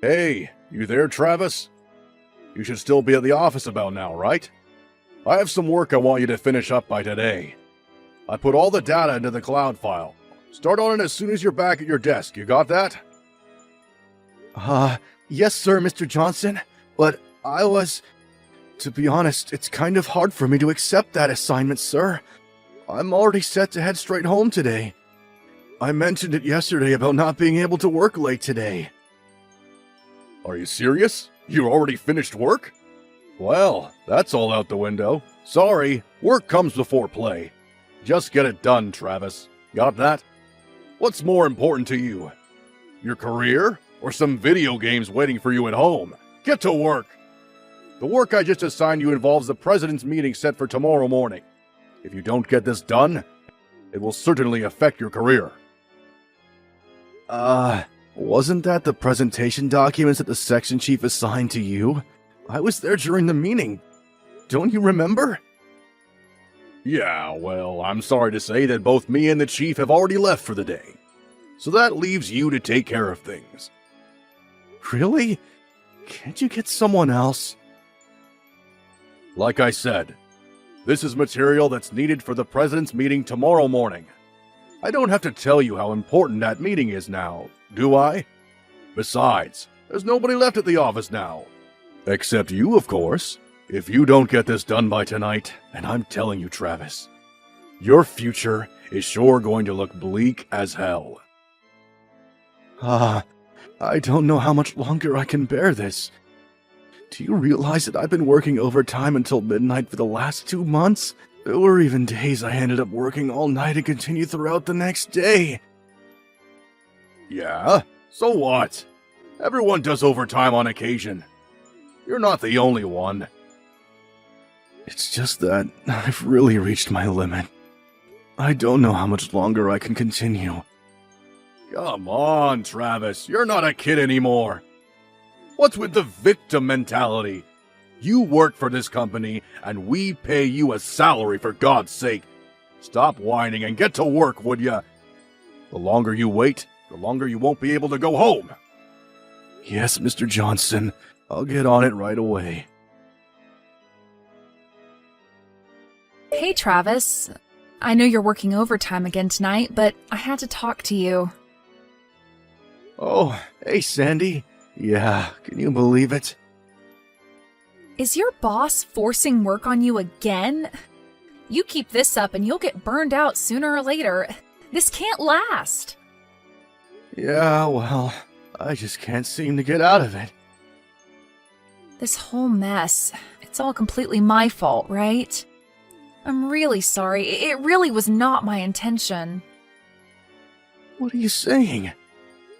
Hey, you there, Travis? You should still be at the office about now, right? I have some work I want you to finish up by today. I put all the data into the cloud file. Start on it as soon as you're back at your desk. You got that? Yes, sir, Mr. Johnson. But to be honest, it's kind of hard for me to accept that assignment, sir. I'm already set to head straight home today. I mentioned it yesterday about not being able to work late today. Are you serious? You already finished work? Well, that's all out the window. Sorry, work comes before play. Just get it done, Travis. Got that? What's more important to you? Your career? Or some video games waiting for you at home? Get to work! The work I just assigned you involves the President's meeting set for tomorrow morning. If you don't get this done, it will certainly affect your career. Wasn't that the presentation documents that the section chief assigned to you? I was there during the meeting. Don't you remember? Yeah, well, I'm sorry to say that both me and the chief have already left for the day. So that leaves you to take care of things. Really? Can't you get someone else? Like I said, this is material that's needed for the President's meeting tomorrow morning. I don't have to tell you how important that meeting is now, do I? Besides, there's nobody left at the office now. Except you, of course. If you don't get this done by tonight, and I'm telling you, Travis, your future is sure going to look bleak as hell. I don't know how much longer I can bear this. Do you realize that I've been working overtime until midnight for the last 2 months? There were even days I ended up working all night and continued throughout the next day. Yeah? So what? Everyone does overtime on occasion. You're not the only one. It's just that I've really reached my limit. I don't know how much longer I can continue. Come on, Travis. You're not a kid anymore. What's with the victim mentality? You work for this company, and we pay you a salary, for God's sake. Stop whining and get to work, would ya? The longer you wait, the longer you won't be able to go home. Yes, Mr. Johnson. I'll get on it right away. Hey, Travis. I know you're working overtime again tonight, but I had to talk to you. Oh, hey, Sandy. Yeah, can you believe it? Is your boss forcing work on you again? You keep this up and you'll get burned out sooner or later. This can't last. Yeah, well, I just can't seem to get out of it. This whole mess, it's all completely my fault, right? I'm really sorry. It really was not my intention. What are you saying?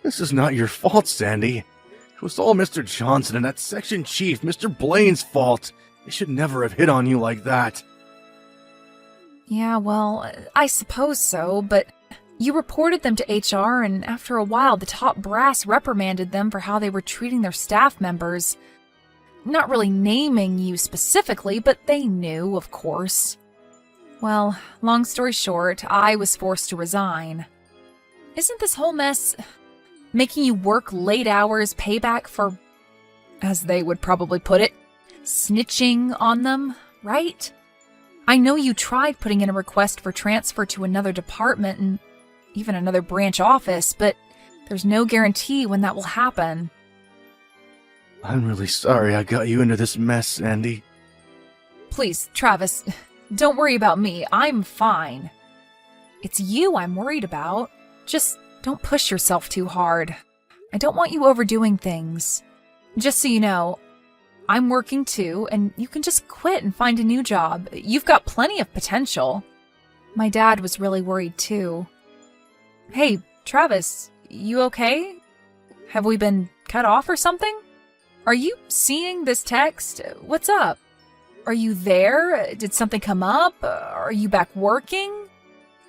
This is not your fault, Sandy. It was all Mr. Johnson and that section chief, Mr. Blaine's fault. They should never have hit on you like that. Yeah, well, I suppose so, but you reported them to HR, and after a while, the top brass reprimanded them for how they were treating their staff members. Not really naming you specifically, but they knew, of course. Well, long story short, I was forced to resign. Isn't this whole mess making you work late hours payback for, as they would probably put it, snitching on them, right? I know you tried putting in a request for transfer to another department and even another branch office, but there's no guarantee when that will happen. I'm really sorry I got you into this mess, Sandy. Please, Travis, don't worry about me. I'm fine. It's you I'm worried about. Just don't push yourself too hard. I don't want you overdoing things. Just so you know, I'm working too, and you can just quit and find a new job. You've got plenty of potential. My dad was really worried too. Hey, Travis, you okay? Have we been cut off or something? Are you seeing this text? What's up? Are you there? Did something come up? Are you back working?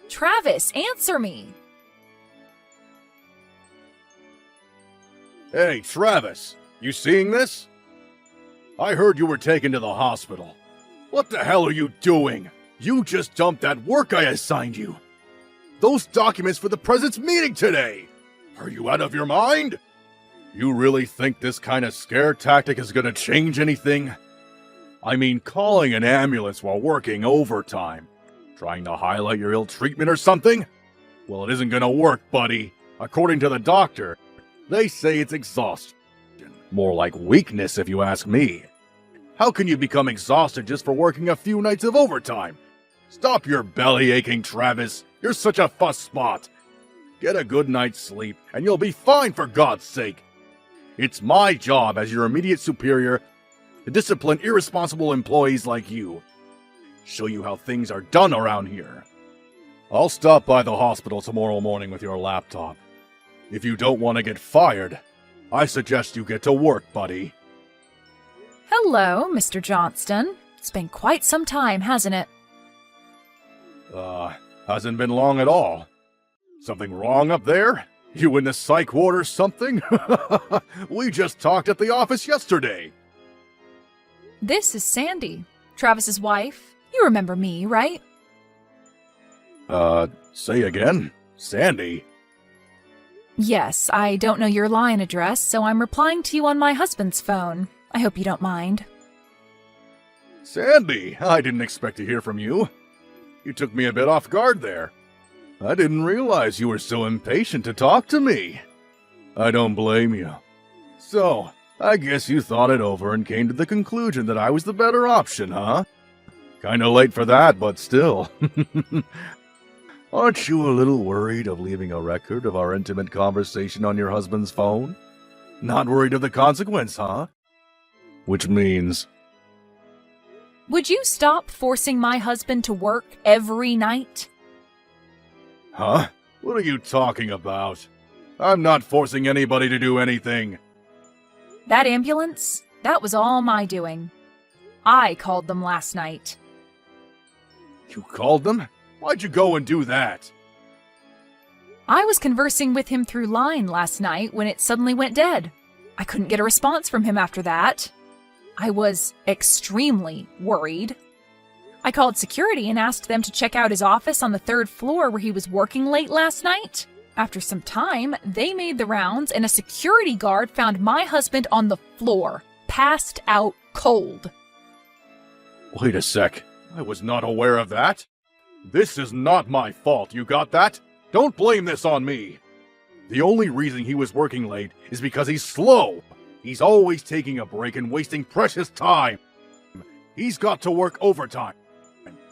Travis, answer me! Hey, Travis, you seeing this? I heard you were taken to the hospital. What the hell are you doing? You just dumped that work I assigned you. Those documents for the President's meeting today. Are you out of your mind? You really think this kind of scare tactic is gonna change anything? I mean, calling an ambulance while working overtime. Trying to highlight your ill treatment or something? Well, it isn't gonna work, buddy. According to the doctor, they say it's exhaustion. More like weakness, if you ask me. How can you become exhausted just for working a few nights of overtime? Stop your belly aching, Travis. You're such a fuss spot. Get a good night's sleep, and you'll be fine, for God's sake. It's my job as your immediate superior to discipline irresponsible employees like you. Show you how things are done around here. I'll stop by the hospital tomorrow morning with your laptop. If you don't want to get fired, I suggest you get to work, buddy. Hello, Mr. Johnston. It's been quite some time, hasn't it? Hasn't been long at all. Something wrong up there? You in the psych ward or something? We just talked at the office yesterday. This is Sandy, Travis's wife. You remember me, right? Say again? Sandy? Yes, I don't know your line address, so I'm replying to you on my husband's phone. I hope you don't mind. Sandy, I didn't expect to hear from you. You took me a bit off guard there. I didn't realize you were so impatient to talk to me. I don't blame you. So, I guess you thought it over and came to the conclusion that I was the better option, huh? Kinda late for that, but still. Aren't you a little worried of leaving a record of our intimate conversation on your husband's phone? Not worried of the consequence, huh? Which means... Would you stop forcing my husband to work every night? Huh? What are you talking about? I'm not forcing anybody to do anything. That ambulance? That was all my doing. I called them last night. You called them? Why'd you go and do that? I was conversing with him through line last night when it suddenly went dead. I couldn't get a response from him after that. I was extremely worried. I called security and asked them to check out his office on the 3rd floor where he was working late last night. After some time, they made the rounds and a security guard found my husband on the floor, passed out cold. Wait a sec. I was not aware of that. This is not my fault, you got that? Don't blame this on me. The only reason he was working late is because he's slow. He's always taking a break and wasting precious time. He's got to work overtime.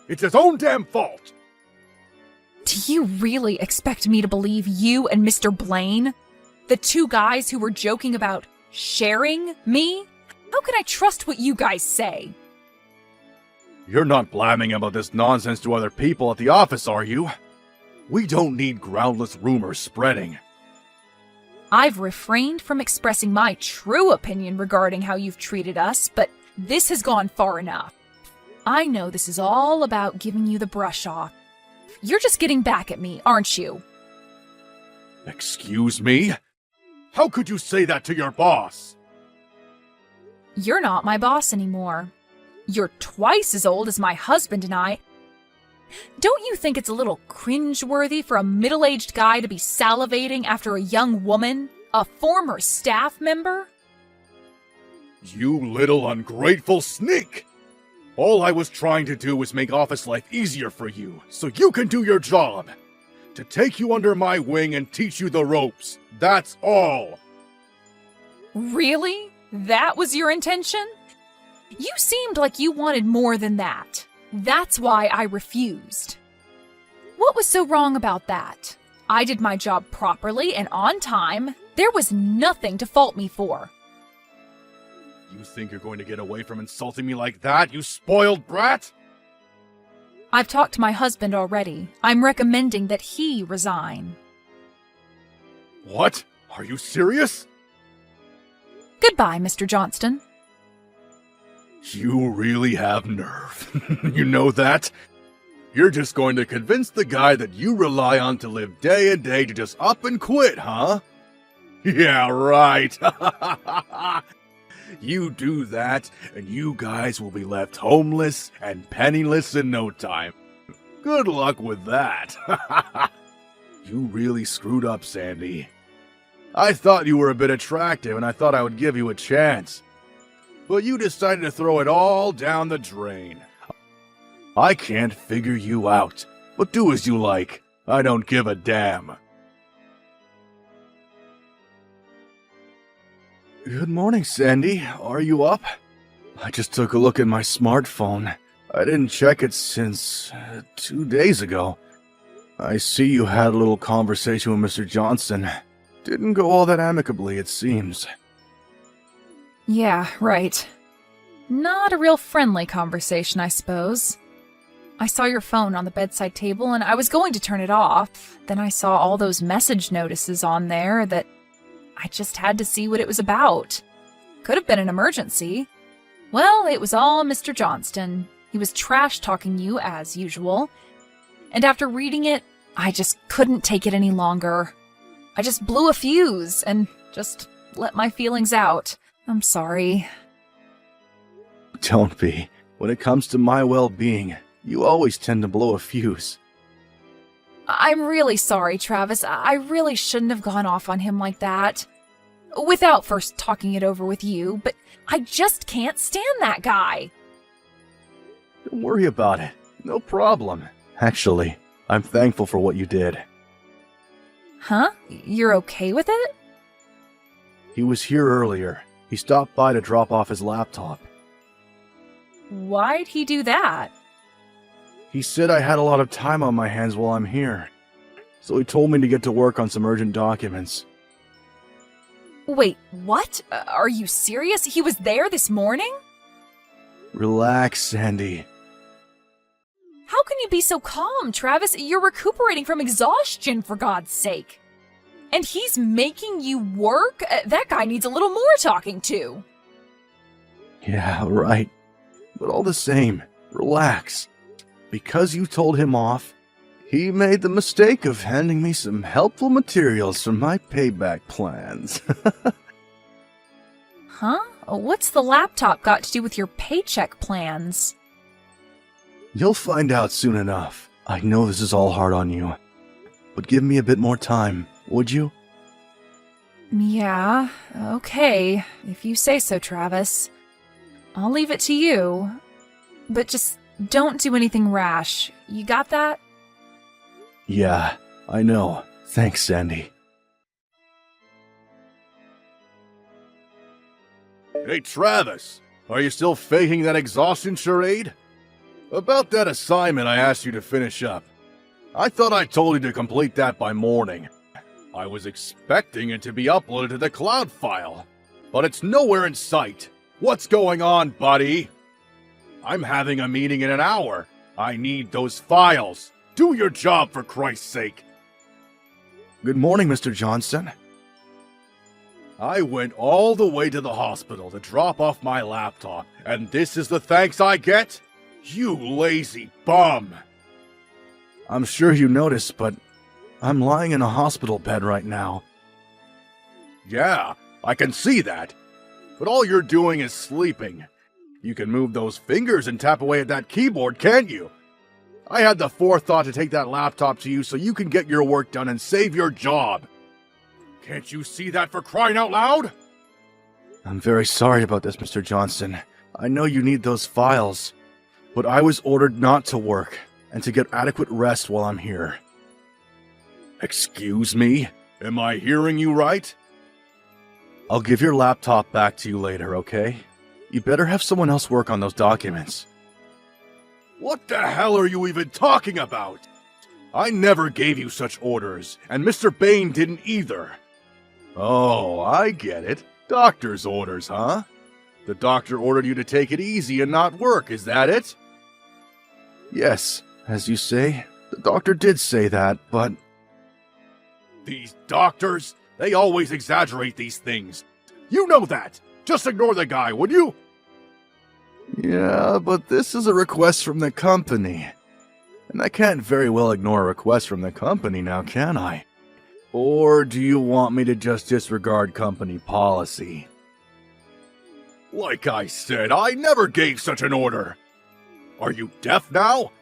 It's his own damn fault. Do you really expect me to believe you and Mr. Blaine? The two guys who were joking about sharing me? How can I trust what you guys say? You're not blabbing about this nonsense to other people at the office, are you? We don't need groundless rumors spreading. I've refrained from expressing my true opinion regarding how you've treated us, but this has gone far enough. I know this is all about giving you the brush off. You're just getting back at me, aren't you? Excuse me? How could you say that to your boss? You're not my boss anymore. You're twice as old as my husband and I. Don't you think it's a little cringeworthy for a middle-aged guy to be salivating after a young woman, a former staff member? You little ungrateful sneak! All I was trying to do was make office life easier for you, so you can do your job. To take you under my wing and teach you the ropes. That's all. Really? That was your intention? You seemed like you wanted more than that. That's why I refused. What was so wrong about that? I did my job properly and on time. There was nothing to fault me for. You think you're going to get away from insulting me like that, you spoiled brat? I've talked to my husband already. I'm recommending that he resign. What? Are you serious? Goodbye, Mr. Johnston. You really have nerve. You know that? You're just going to convince the guy that you rely on to live day and day to just up and quit, huh? Yeah, right. You do that, and you guys will be left homeless and penniless in no time. Good luck with that. You really screwed up, Sandy. I thought you were a bit attractive and I thought I would give you a chance. But you decided to throw it all down the drain. I can't figure you out, but do as you like. I don't give a damn. Good morning, Sandy. Are you up? I just took a look at my smartphone. I didn't check it since 2 days ago. I see you had a little conversation with Mr. Johnson. Didn't go all that amicably, it seems. Yeah, right. Not a real friendly conversation, I suppose. I saw your phone on the bedside table and I was going to turn it off. Then I saw all those message notices on there that I just had to see what it was about. Could have been an emergency. Well, it was all Mr. Johnston. He was trash-talking you as usual. And after reading it, I just couldn't take it any longer. I just blew a fuse and just let my feelings out. I'm sorry. Don't be. When it comes to my well-being, you always tend to blow a fuse. I'm really sorry, Travis. I really shouldn't have gone off on him like that. Without first talking it over with you, but I just can't stand that guy. Don't worry about it. No problem. Actually, I'm thankful for what you did. Huh? You're okay with it? He was here earlier. He stopped by to drop off his laptop. Why'd he do that? He said I had a lot of time on my hands while I'm here. So he told me to get to work on some urgent documents. Wait, what? Are you serious? He was there this morning? Relax, Sandy. How can you be so calm, Travis? You're recuperating from exhaustion, for God's sake. And he's making you work? That guy needs a little more talking to. Yeah, right. But all the same, relax. Because you told him off, he made the mistake of handing me some helpful materials for my payback plans. Huh? What's the laptop got to do with your paycheck plans? You'll find out soon enough. I know this is all hard on you. But give me a bit more time, would you? Yeah, okay. If you say so, Travis. I'll leave it to you. But just don't do anything rash. You got that? Yeah, I know. Thanks, Sandy. Hey, Travis, are you still faking that exhaustion charade? About that assignment I asked you to finish up. I thought I told you to complete that by morning. I was expecting it to be uploaded to the cloud file, but it's nowhere in sight. What's going on, buddy? I'm having a meeting in an hour. I need those files. Do your job, for Christ's sake. Good morning, Mr. Johnson. I went all the way to the hospital to drop off my laptop, and this is the thanks I get? You lazy bum! I'm sure you noticed, but I'm lying in a hospital bed right now. Yeah, I can see that. But all you're doing is sleeping. You can move those fingers and tap away at that keyboard, can't you? I had the forethought to take that laptop to you so you can get your work done and save your job. Can't you see that, for crying out loud? I'm very sorry about this, Mr. Johnson. I know you need those files, but I was ordered not to work and to get adequate rest while I'm here. Excuse me? Am I hearing you right? I'll give your laptop back to you later, okay? You better have someone else work on those documents. What the hell are you even talking about? I never gave you such orders, and Mr. Bain didn't either. Oh, I get it. Doctor's orders, huh? The doctor ordered you to take it easy and not work, is that it? Yes, as you say, the doctor did say that, but... These doctors, they always exaggerate these things. You know that. Just ignore the guy, would you? Yeah, but this is a request from the company. And I can't very well ignore a request from the company now, can I? Or do you want me to just disregard company policy? Like I said, I never gave such an order. Are you deaf now?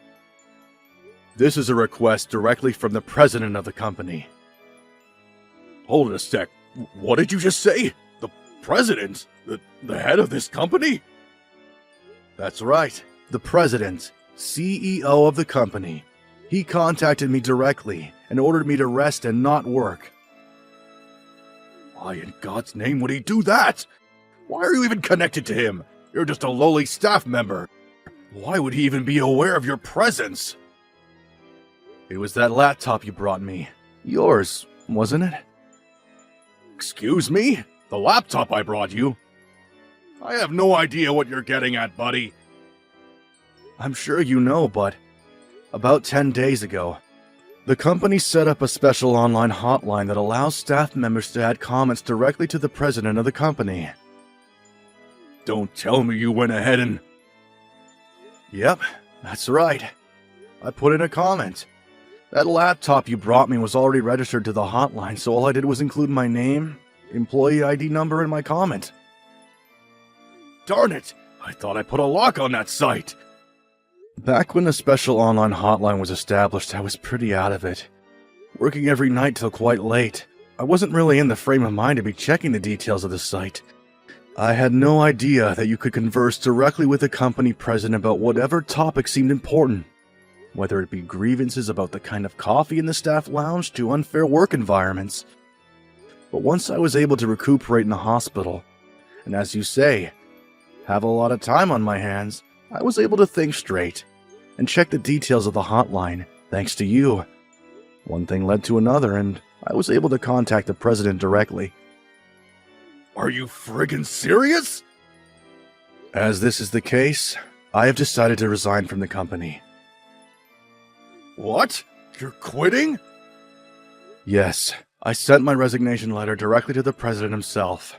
This is a request directly from the president of the company. Hold it a sec. What did you just say? The president? The head of this company? That's right. The president, CEO of the company. He contacted me directly and ordered me to rest and not work. Why in God's name would he do that? Why are you even connected to him? You're just a lowly staff member. Why would he even be aware of your presence? It was that laptop you brought me. Yours, wasn't it? Excuse me? The laptop I brought you? I have no idea what you're getting at, buddy. I'm sure you know, but about 10 days ago, the company set up a special online hotline that allows staff members to add comments directly to the president of the company. Don't tell me you went ahead and... Yep, that's right. I put in a comment. That laptop you brought me was already registered to the hotline, so all I did was include my name, employee ID number, and my comment. Darn it! I thought I put a lock on that site! Back when the special online hotline was established, I was pretty out of it. Working every night till quite late, I wasn't really in the frame of mind to be checking the details of the site. I had no idea that you could converse directly with the company president about whatever topic seemed important, whether it be grievances about the kind of coffee in the staff lounge to unfair work environments. But once I was able to recuperate in the hospital, and as you say, have a lot of time on my hands, I was able to think straight and check the details of the hotline, thanks to you. One thing led to another, and I was able to contact the president directly. Are you friggin' serious? As this is the case, I have decided to resign from the company. What? You're quitting? Yes, I sent my resignation letter directly to the president himself.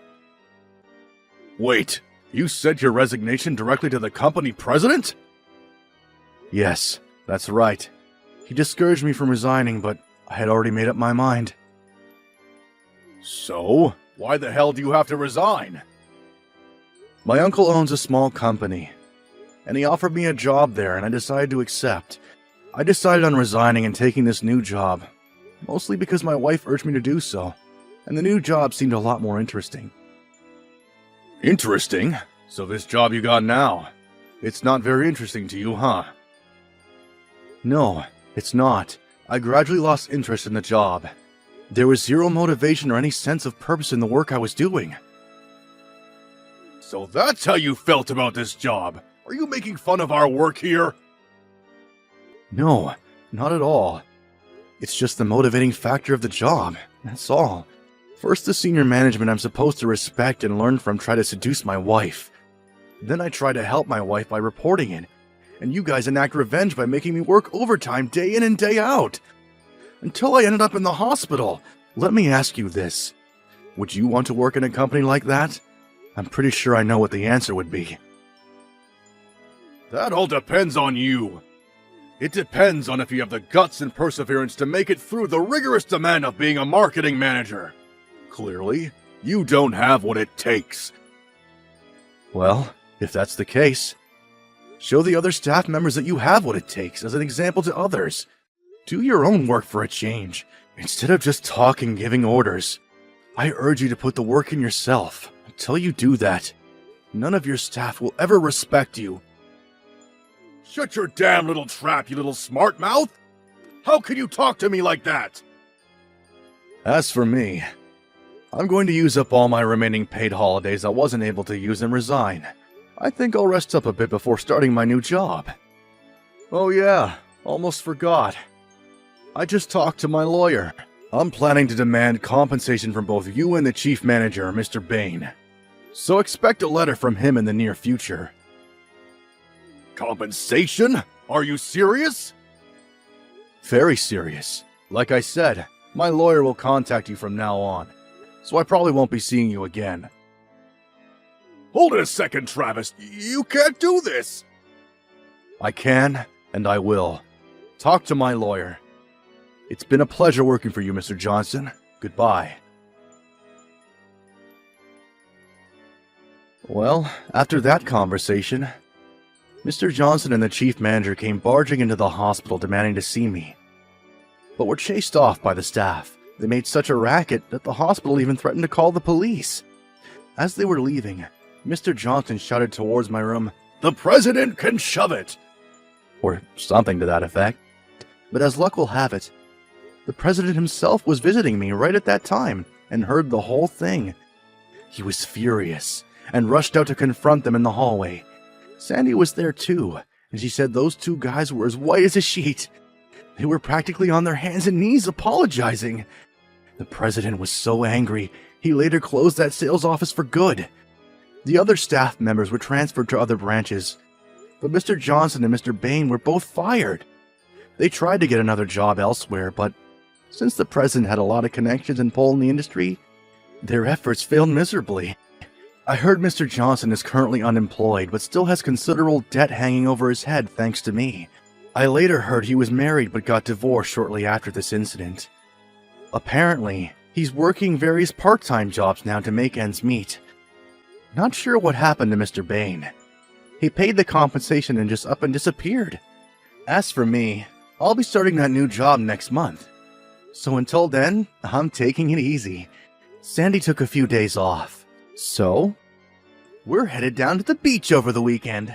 Wait, you sent your resignation directly to the company president? Yes, that's right. He discouraged me from resigning, but I had already made up my mind. So, why the hell do you have to resign? My uncle owns a small company, and he offered me a job there, and I decided to accept. I decided on resigning and taking this new job, mostly because my wife urged me to do so, and the new job seemed a lot more interesting. Interesting? So this job you got now, it's not very interesting to you, huh? No, it's not. I gradually lost interest in the job. There was zero motivation or any sense of purpose in the work I was doing. So that's how you felt about this job? Are you making fun of our work here? No, not at all. It's just the motivating factor of the job, that's all. First, the senior management I'm supposed to respect and learn from try to seduce my wife. Then I try to help my wife by reporting it, and you guys enact revenge by making me work overtime day in and day out. Until I ended up in the hospital. Let me ask you this. Would you want to work in a company like that? I'm pretty sure I know what the answer would be. That all depends on you. It depends on if you have the guts and perseverance to make it through the rigorous demand of being a marketing manager. Clearly, you don't have what it takes. Well, if that's the case, show the other staff members that you have what it takes as an example to others. Do your own work for a change, instead of just talking, giving orders. I urge you to put the work in yourself. Until you do that, none of your staff will ever respect you. Shut your damn little trap, you little smart mouth! How can you talk to me like that? As for me, I'm going to use up all my remaining paid holidays I wasn't able to use and resign. I think I'll rest up a bit before starting my new job. Oh yeah, almost forgot. I just talked to my lawyer. I'm planning to demand compensation from both you and the chief manager, Mr. Bain. So expect a letter from him in the near future. Compensation? Are you serious? Very serious. Like I said, my lawyer will contact you from now on, so I probably won't be seeing you again. Hold it a second, Travis. You can't do this! I can, and I will. Talk to my lawyer. It's been a pleasure working for you, Mr. Johnson. Goodbye. Well, after that conversation, Mr. Johnson and the chief manager came barging into the hospital demanding to see me, but were chased off by the staff, They made such a racket that the hospital even threatened to call the police. As they were leaving, Mr. Johnson shouted towards my room, "The president can shove it!" or something to that effect. But as luck will have it, the president himself was visiting me right at that time and heard the whole thing. He was furious and rushed out to confront them in the hallway. Sandy was there too, and she said those two guys were as white as a sheet. They were practically on their hands and knees apologizing. The president was so angry, he later closed that sales office for good. The other staff members were transferred to other branches, but Mr. Johnson and Mr. Bain were both fired. They tried to get another job elsewhere, but since the president had a lot of connections and pull in the industry, their efforts failed miserably. I heard Mr. Johnson is currently unemployed, but still has considerable debt hanging over his head thanks to me. I later heard he was married but got divorced shortly after this incident. Apparently, he's working various part-time jobs now to make ends meet. Not sure what happened to Mr. Bain. He paid the compensation and just up and disappeared. As for me, I'll be starting that new job next month. So until then, I'm taking it easy. Sandy took a few days off. So, we're headed down to the beach over the weekend.